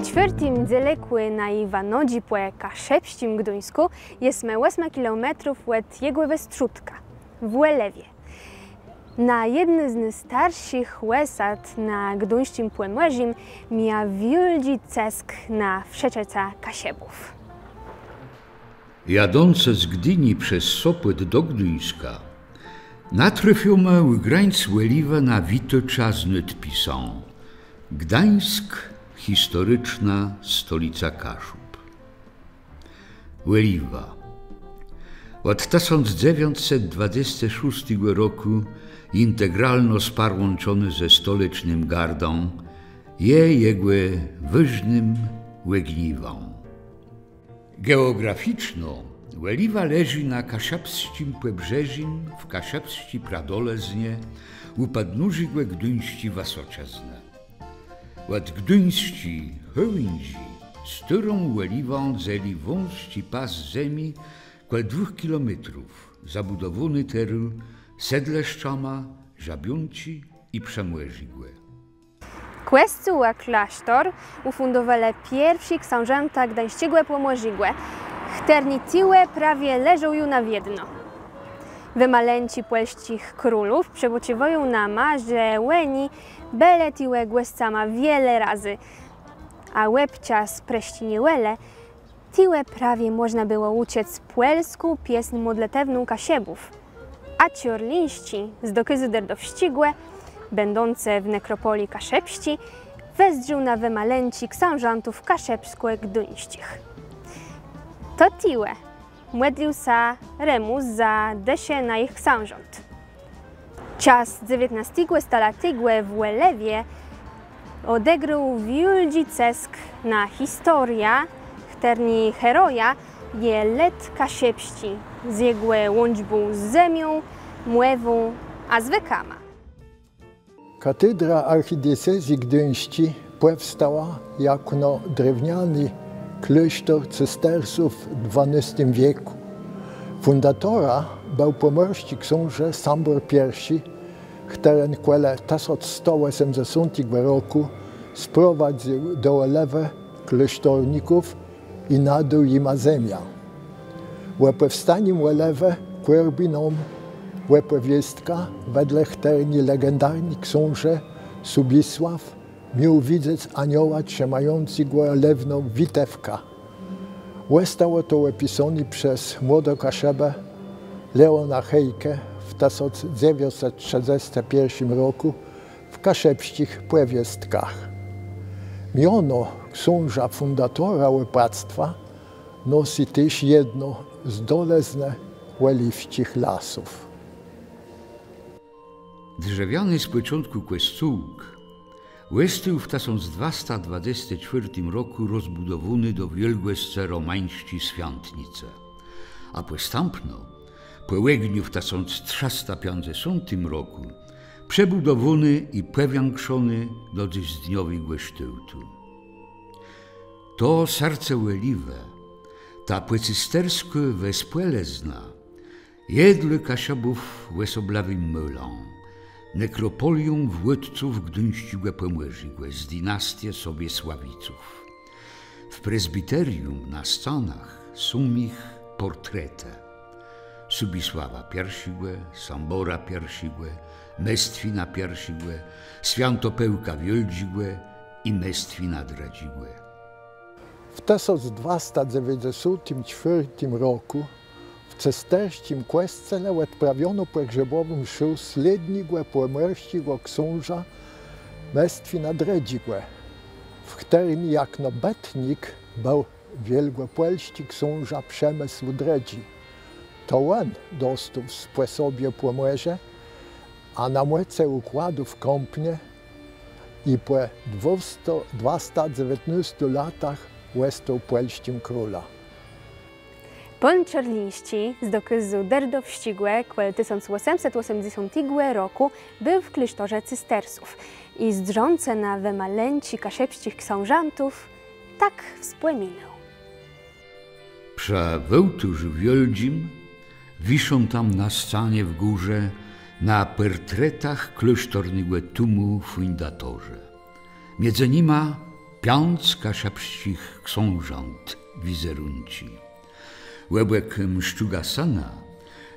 czwartym dzielekły na Iwanodzi po Kaszepścim Gduńsku jest 8 km od jego Westrutka w Łelewie. Na jednym z najstarszych łesat na Gduńskim Płemłezim mija wielki cesk na wszeczeca Kasiebów. Jadące z Gdyni przez Sopot do Gduńska natrafiamy u granic Łeliwa na wityczazny pisą. Gdańsk, historyczna stolica Kaszub. Łeliwa. Od 1926 roku integralno sparłączony ze stolicznym Gardą jego wyżnym Łegniwą. Geograficzno Łeliwa leży na Kaszapskim Płebrzezim w Kaszapści Pradoleznie u podnóży Gduńści Wasoczezne. Od Gduńści Hołędzi z którą Łeliwą dzieli wąski pas ziemi około 2 kilometrów zabudowany teru sedleszczama, żabiunci i przemłeżigłe. Questu a klasztor ufundowali pierwsi książęta gdańskiego Płomłożigłe, którzy prawie leżą ju na wiedno. Wymalenci polskich królów przeboczywają nama, że łeni beletiłe głescama wiele razy, a łebcia z Preściniełele tiłe prawie można było uciec płelsku piesń modlitewną Kasiebów, a ciorlińści z dokyzy derdowścigłe, będące w nekropolii Kaszepści, wezdził na wymalenci książątów kaszepsko-gduńskich. To tiłe modlił sa remus za desie na ich książąt. Czas XIX stalatygłe w Łelewie odegrał wielki cesk na historia, którni heroja je let Kaszepści z jego łączbą z ziemią, młewą, a z wekama. Katedra archidiecezji gdyńskiej powstała jako drewniany klasztor cystersów w XII wieku. Fundatora był pomorski książę Sambor I, który w 1180 roku sprowadził do Łelewy klasztorników i nadał im ziemię. Po powstaniu Łelewy Kłębinom Łepowiestka, wedle której legendarny książę Subisław miał widzieć anioła trzymającego lewną witewkę. Zostało to opisane przez młodokaszebę Leona Hejkę w 1931 roku w kaszepskich Płewiestkach. Miono książa fundatora łepactwa nosi też jedno z dolezne łeliwskich lasów. Drzewiany z początku kościółk został w 1224 roku rozbudowany do wielgłesce romańskiej świątnicy, a postępno po łegniu w 1350 roku przebudowany i powiększony do dziśdniowego kształtu. To serce Łeliwe, ta płecistersko wespłelezna, jedle Kasiebów łesoblawym mylą, nekropolią władców gduńskiego Płemłeżigłe z dynastii Sobiesławiców. W prezbiterium na ścianach są ich portrety Subisława I, Sambora I, Mestwina I, Świętopełka Wieldzigłe i Mestwina Dradzigłe. W 1294 roku w cesterskim kościele odprawiono pogrzebową mszę sledniego płomorskiego księża Mestwina Dradzigłe, w którym jak nobetnik był wielkopolski księża Przemysł Dredzi. To on dostał w sposobie Płomorze, a na mocy układu w Kąpnie i po 219 latach został polskim króla. Pon Czerlińści z dokyzu derdowścigłe w 1880 roku był w klasztorze cystersów i zdrzące na wymalenci kaszepskich książątów tak wspominał. Przy wołturzu wieldzim wiszą tam na ścianie w górze na portretach klasztornego tumu fundatorze. Między nimi piąc kaszepścich książąt wizerunci. Łebek mszczuga sana,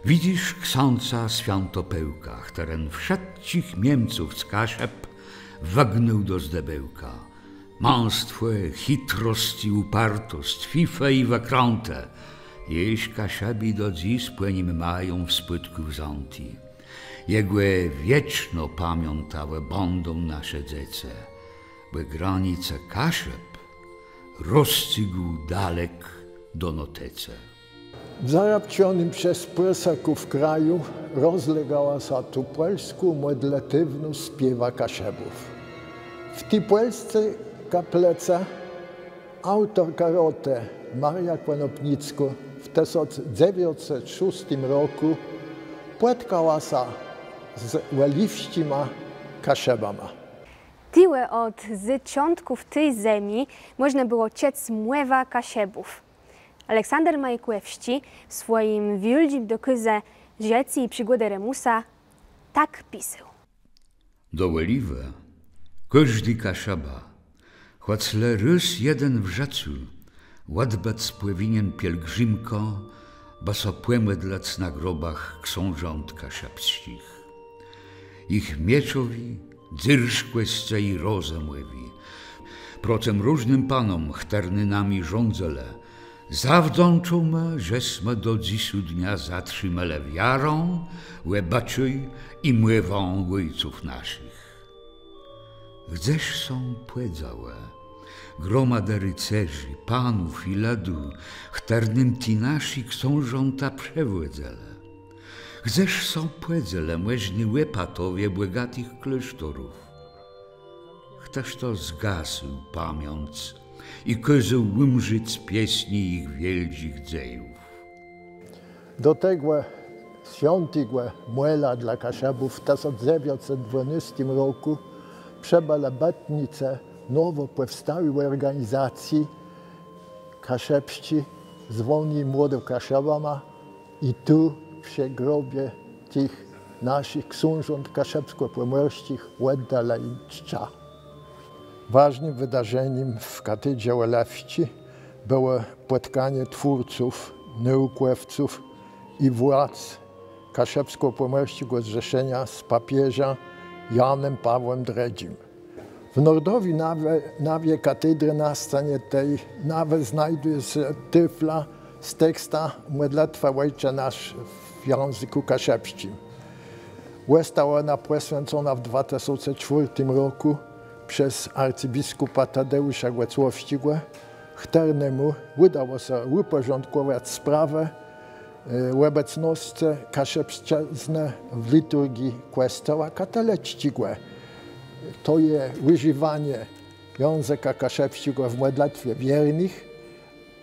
widzisz ksiądza Świętopełka, któren wszedcich Niemców z kaszep wagnął do zdebełka. Mąstwo, chytrost i upartost, fifę i wakrąte, jeś kaszebi do dziś płynim mają w spytku wząti. Jegłe wieczno pamiętawe będą nasze dziece, by granice kaszep rozstygł dalek do notece. W zarabcionym przez Prysaków kraju rozlegała się tu polsku modlitywnu śpiewa kaszebów. W tej polsce kaplece autorka rote Maria Konopnicka w 1906 roku płatkała się z łeliwścima kaszebama. Tiłe od zyczątków tej ziemi można było ciec młewa kaszebów. Aleksander Majkłewści w swoim wielkim dokyze Rzecy i przygody Remusa tak pisał. Do łeliwe każdy kaszeba, choćle rys jeden w rzecu, ładbec pływinien pielgrzymko, baso płemedlec na grobach książąt kaszepskich. Ich mieczowi, dzyrszkłesce i rozemływi, procem różnym panom chterny nami rządzele, zawdączą me, żesme do dzisu dnia zatrzymele wiarą, łebaczej i mływą ojców naszych. Gdzież są płedzałe, gromada rycerzy, panów i ledu, chternym ti nasi książąta przewłedzele. Gdzież są płedzele, młeżni łepatowie błegatych klasztorów. Chcesz to zgasł pamiąc i kazał umrzeć pieśni ich wielkich dziejów. Do tego świątego muela dla kaszebów w 1912 roku przebala batnice nowo powstałej organizacji kaszepści zwolni młodym kaszebama i tu w grobie tych naszych książąt kaszepsko-pomorskich oddala im czcza. Ważnym wydarzeniem w katedrze Łelewści było spotkanie twórców, naukowców i władz Kaszepsko-Pomorskiego Zrzeszenia z papieża Janem Pawłem II. W Nordowi nawie katedry na scenie tej nawet znajduje się tyfla z teksta Modlitwa Ojcze Nasz w języku kaszepskim. Została ona poświęcona w 2004 roku przez arcybiskupa Tadeusza Głecłowskiego, któremu udało się uporządkować sprawę obecności kaszepszczyzny w liturgii Kościoła katolickiego. To jest używanie języka kaszepskiego w modlitwie wiernych,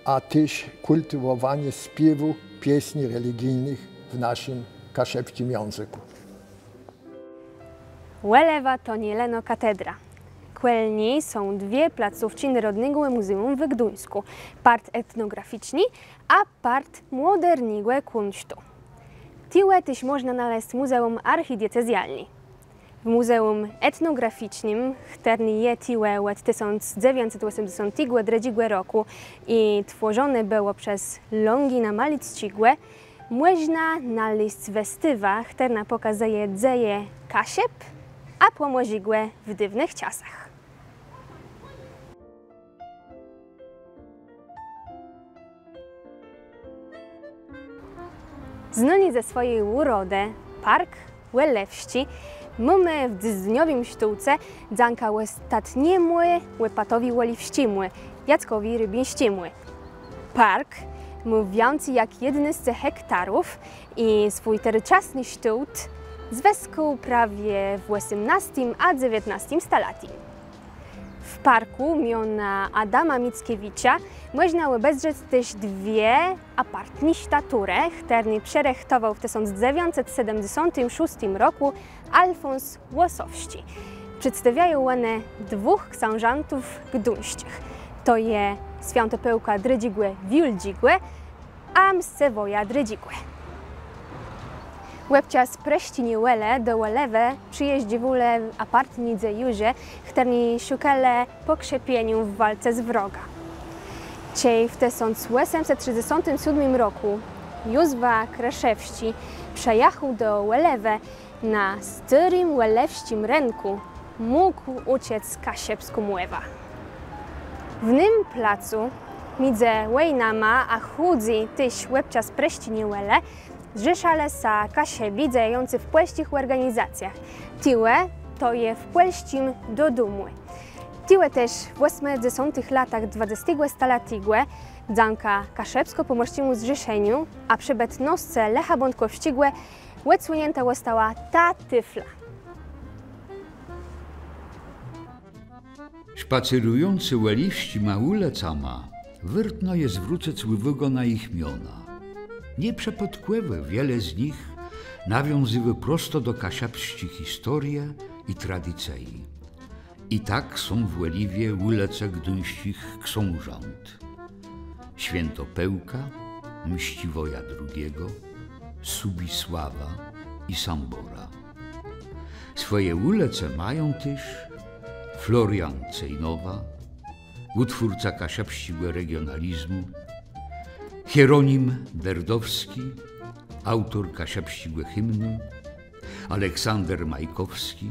a też kultywowanie śpiewu pieśni religijnych w naszym kaszepskim języku. Łelewa to nie leno katedra. Kwelni są dwie placówki Narodnego Muzeum w Gdyńsku. Part etnograficzny, a part modernego kunsztu. Tiłe też można znaleźć Muzeum Archidiecezjalny. W Muzeum Etnograficznym, które jest tiłe od 1982 roku i tworzone było przez Longina Malickiego, można znaleźć westywa, która pokazuje dzieje kaszep, a pomozigłe w dywnych czasach. Znani ze swojej urody Park Łelewści mamy w dniowym sztuce dzanka ostatniemu łepatowi łoliwścimu, Jackowi Rybińścimu. Park mówiący jak 11 hektarów i swój teraczasny sztut zweskuł prawie w XVIII a XIX stuleciu. W parku miona Adama Mickiewicza można obejrzeć też dwie apartne statury, które przerechtował w 1976 roku Alfons Łosowski. Przedstawiają one dwóch książątów gdyńskich. To je Świętopełka Dredzigłe Wiuldzigłe, a Mscewoja Dredzigłe. Łebcia z preścinie Łele do Łelewe przyjeździ w ule apartnidze Juże, którzy szukali pokrzepieniu w walce z wroga. Ciej w 1837 roku Józwa Kraszewści przejechał do Łelewe na starym łelewskim rynku mógł uciec z Kasiepsku Młewa. W nym placu między Łejnama a chudzi tyś łebcia z preścinie Łele zrzeszale sa Kasiebi dziejący w płeścich organizacjach. Tiłe to je w płeścim do dumły. Tiłe też w 80 latach 20 stuleciego dzanka Kaszepsko-Pomorskiemu Zrzeszeniu, a przy betnosce Lecha Bątkowścigłe odsłonięta została ta tyfla. Spacerujący łeliwści maulecama wyrtno je zwrócec ływego na ich miona. Nie przepodkływy wiele z nich nawiązywy prosto do kasiapści historie i tradycji. I tak są w Łeliwie ulece gdyńskich książąt. Świętopełka, Mściwoja II, Subisława i Sambora. Swoje ulece mają też Florian Cejnowa, utwórca kasiapściego regionalizmu, Hieronim Derdowski, autor kasiapściego hymnu, Aleksander Majkowski,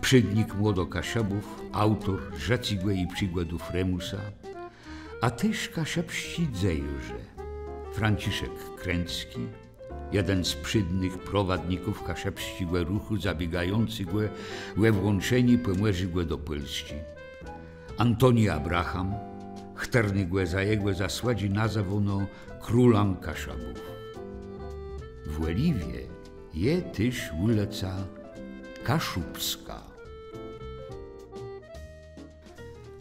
przydnik młodokasiabów, autor Rzecigłe i przykładów Remusa, a też kasiapści dzejrze, Franciszek Kręcki, jeden z przydnych prowadników kasiapściego ruchu zabiegającego we włączenie pomierzigłe do Polski, Antoni Abraham, chterny za jego zasładzi nazwono królem kasiabów. W Łeliwie je też ulica Kaszubska.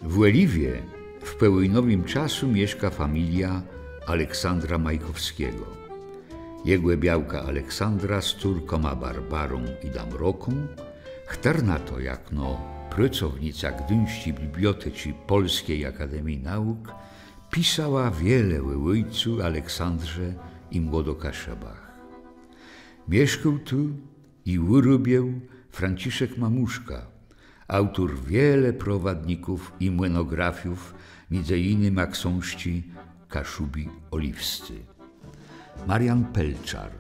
W Łeliwie w pełnowym czasu mieszka familia Aleksandra Majkowskiego. Jego białka Aleksandra z córkoma Barbarą i Damroką, chterna to jakno pracownica Gdyńskiej Biblioteki Polskiej Akademii Nauk, pisała wiele o ojcu Aleksandrze i młodokaszebach. Mieszkał tu i urobił Franciszek Mamuszka, autor wiele prowadników i młynografiów, między innymi książki Kaszubi Oliwscy. Marian Pelczar,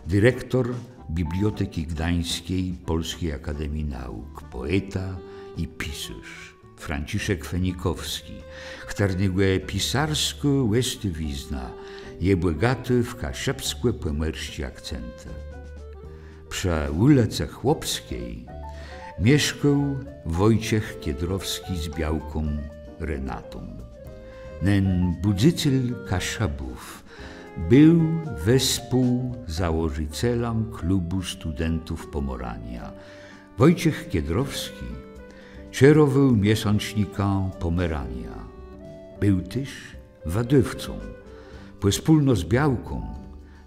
dyrektor Biblioteki Gdańskiej Polskiej Akademii Nauk, poeta i pisarz. Franciszek Fenikowski, którego pisarsko łestywizna je bogaty w kasiapskie pomerskie akcenty. Przy ulicy Chłopskiej mieszkał Wojciech Kiedrowski z białką Renatą. Ten budzyciel kasiabów był wespół założycielem klubu studentów Pomorania. Wojciech Kiedrowski kierował miesięcznika Pomerania. Był też wadywcą. Wspólno z białką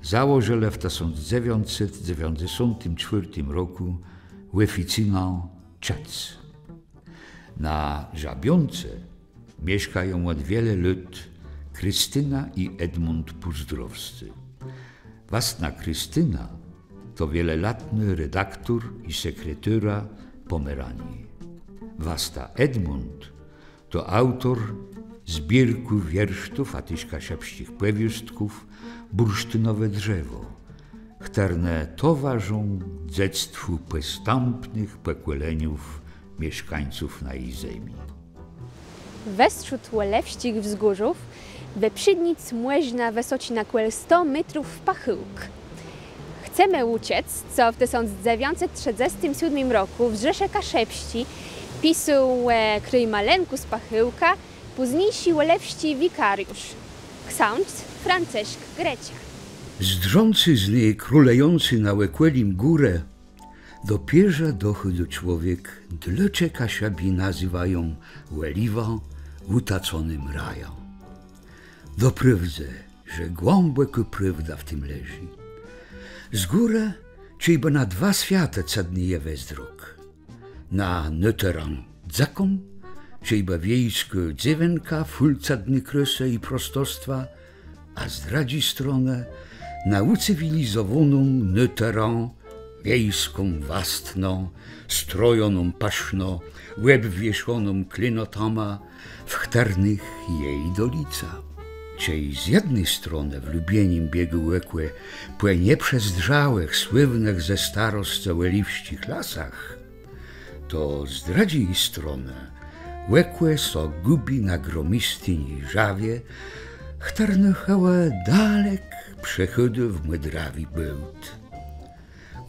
założył w 1994 roku oficynę Czec. Na Żabiące mieszkają od wiele lat Krystyna i Edmund Puzdrowscy. Własna Krystyna to wielolatny redaktor i sekretarza Pomeranii. Wasta Edmund to autor zbierku wiersztów, a też kasiapskich powieściów Bursztynowe drzewo, które towarzą dziectwu postępnych pokoleniów mieszkańców na jej ziemi. Westrzód Łelewskich wzgórzów we przydnic młeźna wysocina kwel 100 metrów w pachyłk. Chcemy uciec, co w 1937 roku w Rzesze Kaszepści pisał kryj malenku z pachyłka późniejsi łelewści wikariusz, ksiądz Franciszek Grecia. Zdrący z niej królejący na łekwelim górę, dopierze dochodzi człowiek, dlaczego kasiabi nazywają Łeliwa utaconym rajem. Doprawdze, że głęboko prawda w tym leży. Z góry, czyjby na dwa światy cednieje wezdrok. Na neteran dzakom, czyjby wiejsko dziewenka, fulcadny krysy i prostostwa, a z dradzi stronę na ucywilizowaną neteran, wiejską wastną, strojoną paszno, łeb wieszoną klynotama, w chternych jej dolica. Ciej z jednej strony w lubienim biegu łekłe płe nieprzezdrzałych, sływnych ze starost cełeliwścich lasach, to z dradziej strony łekłe so gubi na gromistyni żawie, chternychałe dalek przechody w mydраwi bełt.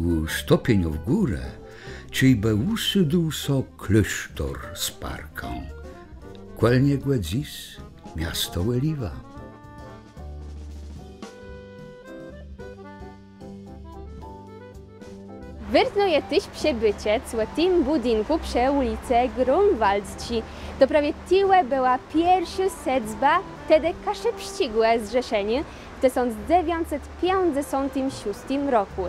U stopieniu w górę, czyj be usydł so klysztor z parką. Kwelnie głedzis miasto Łeliwa. Wyrtno je tyś przebycie w tym budynku przy ulicy Grunwaldzci. To prawie tyłe była pierwsza sedzba, wtedy kaszepścigłe zrzeszenie w 1956 roku.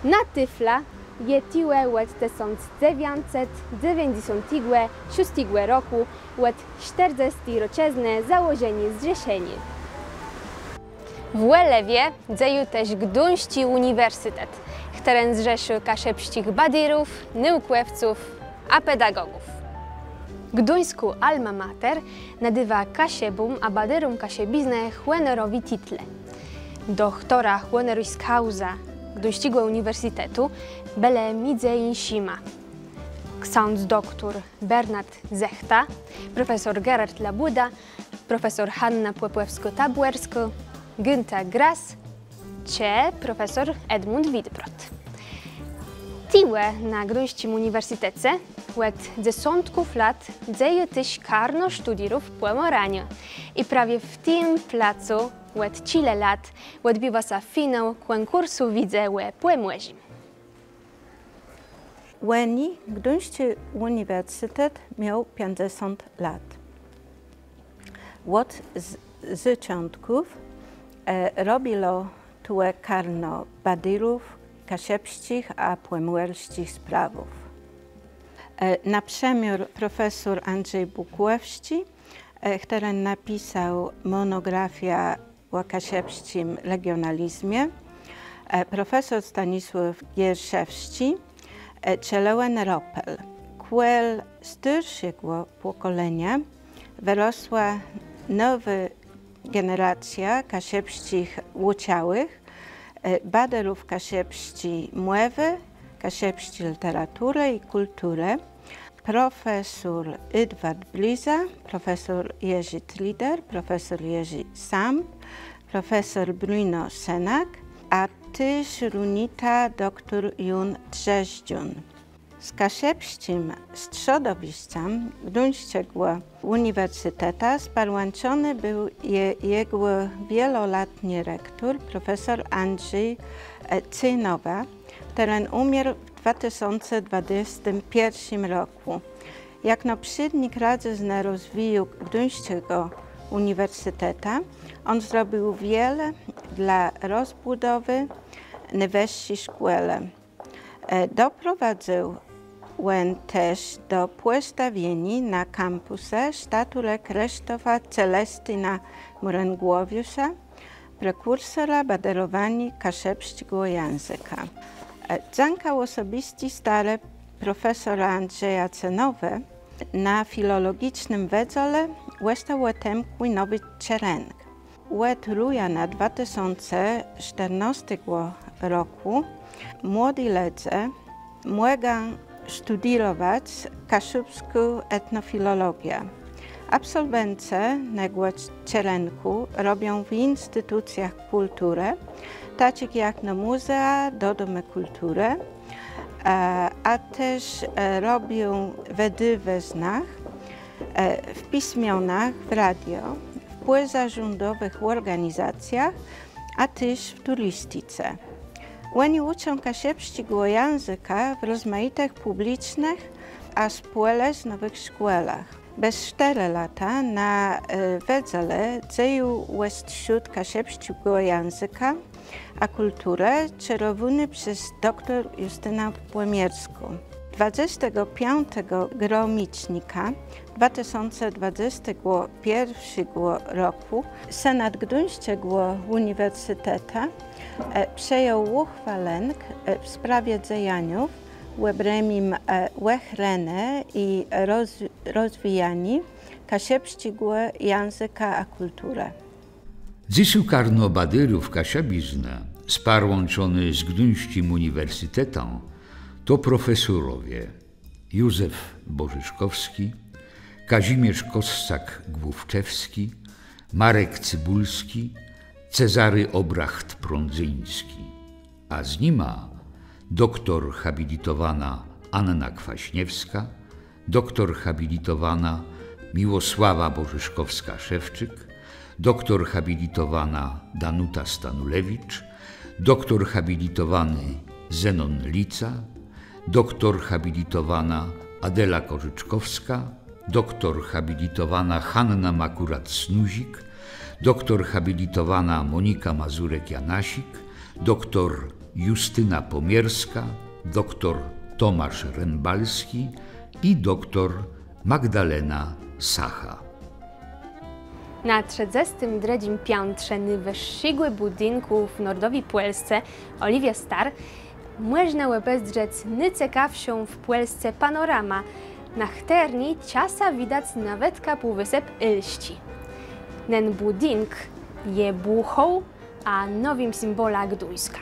Na Tyfla je tyłe w 1996 roku łet 40-roczne założenie zrzeszenie. W Łelewie dzieje też Gduński Uniwersytet, który zrzeszył kaszepścich badirów, naukowców a pedagogów. Gduńsku alma mater nadywa kasiebum a badyrum kasiebizne chłenerowi title. Doktora chłeneruś kauza Gduńskiego Uniwersytetu bele midze insima. Ksiądz doktor Bernard Zechta, profesor Gerard Labuda, profesor Hanna Płepłewsko-Tabłersko, Günther Grass czy profesor Edmund Widbrod. Tiłe na Gduńskim Uniwersytecie od dziesiątków lat dzieje też karno studierów płemorania i prawie w tym placu od 3 lat odbywa się finał konkursu Widzełe Płemłezi. Łeni Gduński Uniwersytet miał 50 lat. Od zaczątków robilo tułe karno badirów, kaszepścich a płemłelścich sprawów. Na przemiar profesor Andrzej Bukłewski, który napisał monografię o kaszepścim regionalizmie, profesor Stanisław Gierszewski, Czelowen Ropel. Kwel starszego pokolenia wyrosła nowa generacja kaszepścich łuciałych, baderów kaszepści młewy, kaszepści literatury i kultury, profesor Edward Bliza, profesor Jerzy Trider, profesor Jerzy Samp, profesor Bruno Senak, a też runita dr Jun Drzeździun. Z kaszepścim środowiskiem Gduńskiego Uniwersytetu sparłączony był jego wieloletni rektor, profesor Andrzej Cynowa, który umarł w 2021 roku. Jak naprzednik Rady na rozwoju Gduńskiego Uniwersytetu, on zrobił wiele dla rozbudowy najwyższej szkoły. Doprowadził też do postawienia na kampusach statuek Krzysztofa Celestyna Murengłowiusza, prekursora baderowania kaszepskiego języka. Zankał osobiście stare profesora Andrzeja Cenowe na filologicznym wydziale Łestało Temkły Nowy Czerenk. Od rujna 2014 roku młodzi ludzie mogą studiować kaszubską etnofilologię. Absolwenci tego czerenku robią w instytucjach kultury, takich jak na muzea, domy kultury, a też robią w dyweznach, w pismionach, w radio, w pozarządowych organizacjach, a też w turystyce. Oni uczą kaszepskiego języka w rozmaitych publicznych a społecznych szkołach. Bez 4 lata na wydziale dzieją jest wśród kaszepskiego języka a kultury kierowany przez dr Justynę Płomierską. 25 gromicznika 2021 roku Senat Gdyńskiego Uniwersytetu przejął uchwałę w sprawie działaniów łebremim łechrene i rozwijani kasiepskiego języka a kulturę. Dzisu karnobadyrów kasiabizna, sparłączony z Gdyńskim Uniwersytetem, to profesorowie Józef Bożyszkowski, Kazimierz Kossak-Główczewski, Marek Cybulski, Cezary Obracht-Prądzyński, a z nima doktor habilitowana Anna Kwaśniewska, doktor habilitowana Miłosława Bożyszkowska-Szewczyk, doktor habilitowana Danuta Stanulewicz, doktor habilitowany Zenon Lica, doktor habilitowana Adela Korzyczkowska, doktor habilitowana Hanna Makurat-Snuzik, doktor habilitowana Monika Mazurek-Janasik, doktor Justyna Pomierska, doktor Tomasz Rębalski i doktor Magdalena Sacha. Na 33. piętrze najwyższego budynku w Nordowi Puelsce Oliwia Star można obejrzeć najciekawszą w Puelsce panorama. Na chterni czasa widać nawet półwysep Ilści. Ten budynek je buchą a nowym symbola Gdyńska.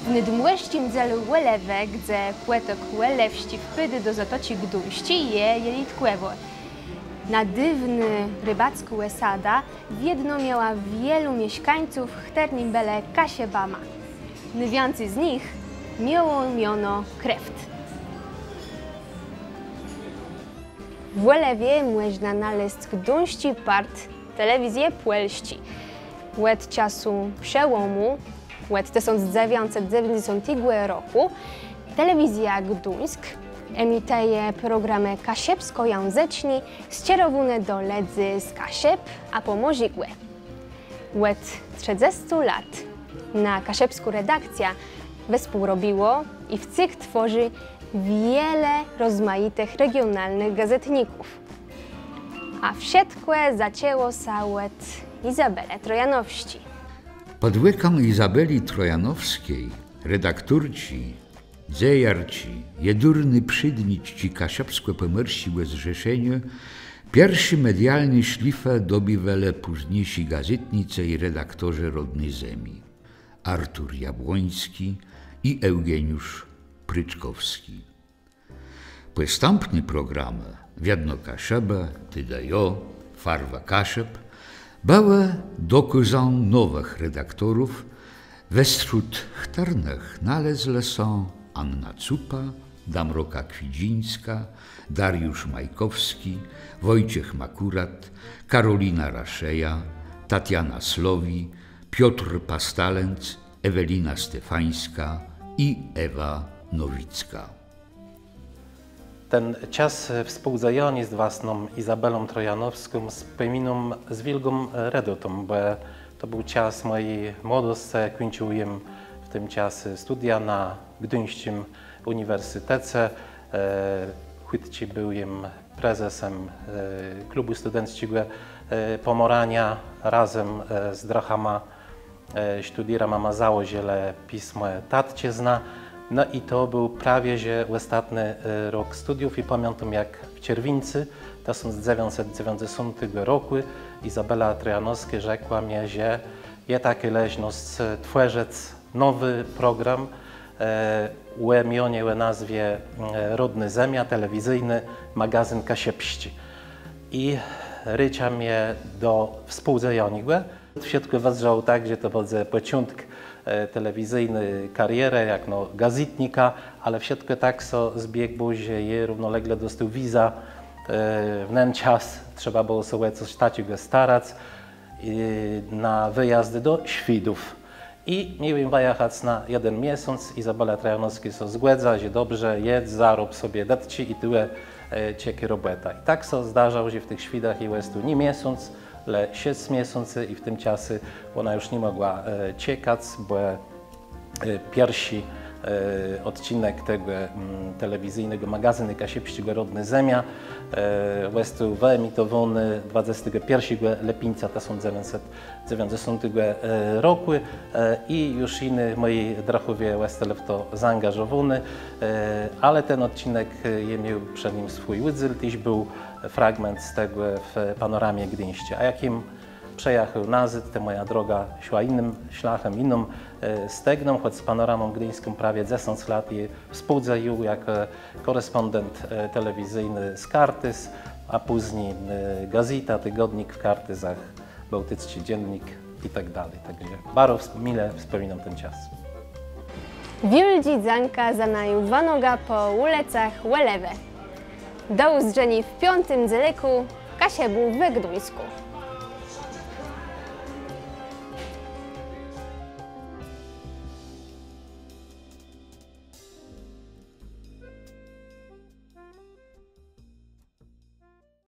W nydmłeścim dzelu Łelewe, gdzie płetok Łelewści wpydy do Zatoci Gdyńści je Jelitkłewo. Na dywny rybacku Łesada wiedno miała wielu mieszkańców chternim bele Kasiebama. Najwięcej z nich miało miono Kreft. W Łelewie można znaleźć Gdyński part telewizję Puelści. Łet czasu przełomu, łet 1990 roku, telewizja Gdyńsk emituje programy kasiepsko-języczni skierowane do ledzy z Kasiep a pomozigłe. Łet 30 lat na kasiepsku redakcja współrobiło i w cyk tworzy wiele rozmaitych regionalnych gazetników. A wszystko zaczęło się łet Izabele Trojanowści. Pod łyką Izabeli Trojanowskiej redaktorci, dzejarci, jedurny przydnić ci kasiapsko-pomorsiłe zrzeszenie, pierwszy medialny szlifę dobi wiele późniejsi gazetnice i redaktorzy rodnej ziemi. Artur Jabłoński i Eugeniusz Pryczkowski. Postępny programy Wiadno Kasiebę, Tydajo, Farwa Kasieb były dokazą nowych redaktorów. Wśród chternych naleźle są Anna Cupa, Damroka Kwidzińska, Dariusz Majkowski, Wojciech Makurat, Karolina Raszeja, Tatiana Slowi, Piotr Pastalec, Ewelina Stefańska i Ewa Nowicka. Ten czas współdzajoni z własną Izabelą Trojanowską wspominam z wielką radością, bo to był czas mojej młodości. Kończyłem w tym czasie studia na Gdyńskim Uniwersytecie. Chwytci byłem prezesem klubu studenckiego Pomorania. Razem z drachama studierama założyli pismo Tatczyzna. No i to był prawie że ostatni rok studiów i pamiętam jak w czerwcu 1990 roku Izabela Trojanowska rzekła mi, że jest takie leżność tworzyć nowy program o mionie, o nazwie Rodny Zemia, telewizyjny magazyn Kasiepści. I rycza mnie do współdzajoniego. Wszystko ważało tak, że to będzie początek telewizyjny karierę, jak no gazetnika, ale wszystko tak so zbiegło, że je równolegle dostał wiza. W ten czas trzeba było sobie coś takiego starać na wyjazdy do Świdów. I miałem wyjechać na jeden miesiąc. Izabela Trojanowska się zgadza, że dobrze, jedz, zarób sobie datci i tyle cieki robota. I tak się zdarzało, że w tych Świdach jest tu nie miesiąc, ale 6 miesięcy i w tym czasie ona już nie mogła czekać, bo pierwsi odcinek tego telewizyjnego magazynu Kasiepściego Rodny Zemia. Jest to wyemitowany 21 lipca 1990 roku i już inny moi drachowie jest w to zaangażowany, ale ten odcinek miał przed nim swój udzyl, też był fragment z tego w panoramie Gdyńście, a jakim przejechał nazad, to moja droga szła innym szlachem, inną stegną, choć z panoramą gdyńską prawie 10 lat i współdziałał jako korespondent telewizyjny z Kartys, a później gazeta, tygodnik w Kartyzach, Bałtycki Dziennik i tak dalej. Także bardzo mile wspominam ten czas. Wielgi Zanka zanaju wanoga po ulicach Łelewe. Do uzdrzeni w 5. Zeleku Kasiebu we Gdyńsku.